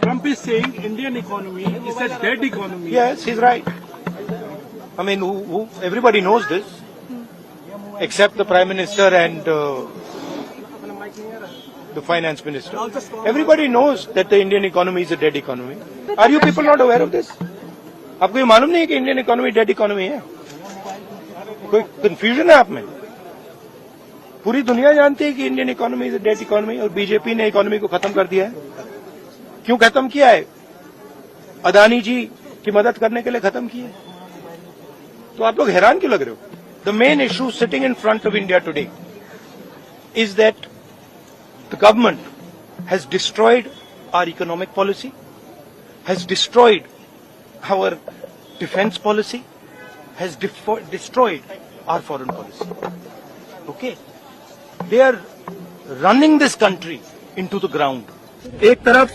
Trump is saying Indian economy is a dead economy. Yes, he's right. I mean, everybody knows this, except the Prime Minister and the Finance Minister. Everybody knows that the Indian economy is a dead economy. Are you people not aware of this? आपको ये मालूम नहीं है कि Indian economy dead economy है? कोई confusion है आप में? पूरी दुनिया जानती है कि Indian economy is a dead economy और बीजेपी ने इकोनॉमी को खत्म कर दिया है। क्यों खत्म किया है? अदानी जी की मदद करने के लिए खत्म किया है। तो आप लोग हैरान क्यों लग रहे हो? The main issue sitting in front of India today is that the government has destroyed our economic policy, has destroyed our defense policy, has destroyed our foreign policy. Okay? They are running this country into the ground. एक तरफ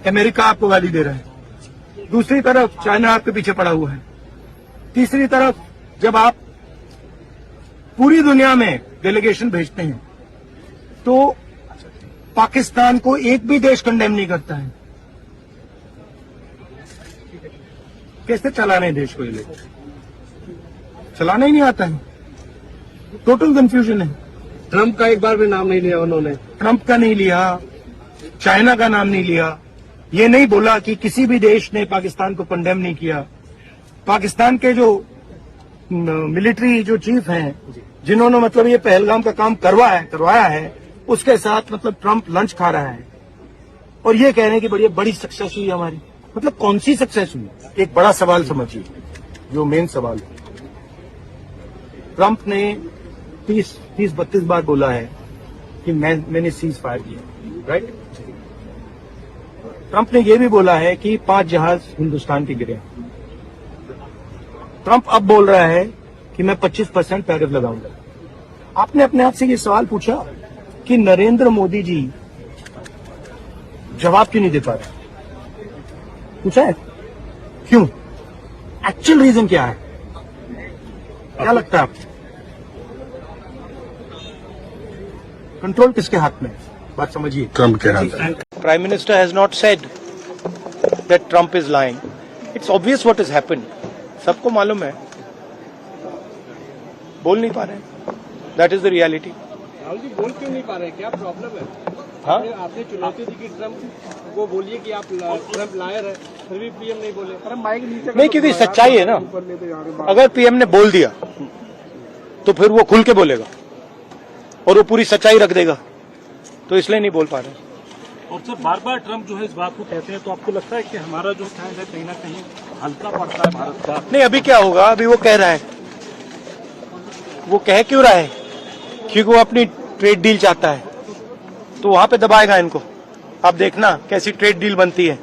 America आपको गाली दे रहा है, दूसरी तरफ China आपके पीछे पड़ा हुआ है, तीसरी तरफ जब आप पूरी दुनिया में डेलीगेशन भेजते हैं तो पाकिस्तान को एक भी देश कंडेम नहीं करता है। कैसे चलाना है देश को? ये लोग चलाना ही नहीं आता है। टोटल कंफ्यूजन है। ट्रम्प का एक बार भी नाम नहीं लिया उन्होंने। ट्रम्प का नहीं लिया, चाइना का नाम नहीं लिया, ये नहीं बोला कि किसी भी देश ने पाकिस्तान को कंडेम नहीं किया। पाकिस्तान के जो मिलिट्री जो चीफ हैं, जिन्होंने मतलब ये पहलगाम का काम करवाया है, उसके साथ मतलब ट्रम्प लंच खा रहा है और ये कह रहे हैं कि बड़ी सक्सेस हुई हमारी। मतलब कौन सी सक्सेस हुई? एक बड़ा सवाल समझिए, जो मेन सवाल है। ट्रम्प ने 30-32 बार बोला है कि मैंने सीज फायर किया, राइट? ट्रम्प ने यह भी बोला है कि 5 जहाज हिंदुस्तान के गिरे। ट्रम्प अब बोल रहा है कि मैं 25% टैरिफ लगाऊंगा। आपने अपने आप से ये सवाल पूछा कि नरेंद्र मोदी जी जवाब क्यों नहीं दे पा रहे? पूछा है क्यों? एक्चुअल रीजन क्या है? क्या लगता है आपको? कंट्रोल किसके हाथ में? बात समझिए। ट्रम्प के हाथ में। Prime minister has not said that Trump is lying. It's obvious what is happened. सबको मालूम है, बोल नहीं पा रहे। That is the reality. Rahul ji बोल क्यों नहीं पा रहे? क्या प्रॉब्लम है? हाँ? आपने चुनौती दी कि ट्रम्प को बोलिए कि आप ट्रम्प लायर है, फिर भी पीएम नहीं बोले। अरे माइक नीचे नहीं, क्योंकि सच्चाई है ना। अगर पीएम ने बोल दिया तो फिर वो खुल के बोलेगा और वो पूरी सच्चाई रख देगा, तो इसलिए नहीं बोल पा रहे। और सर बार बार ट्रम्प जो है इस बात को कहते हैं, तो आपको लगता है कि हमारा जो स्टैंड है कहीं ना कहीं हल्का पड़ता है भारत का? नहीं, अभी क्या होगा? अभी वो कह रहा है। वो कह क्यों रहा है? क्योंकि वो अपनी ट्रेड डील चाहता है, तो वहां पे दबाएगा इनको। आप देखना कैसी ट्रेड डील बनती है।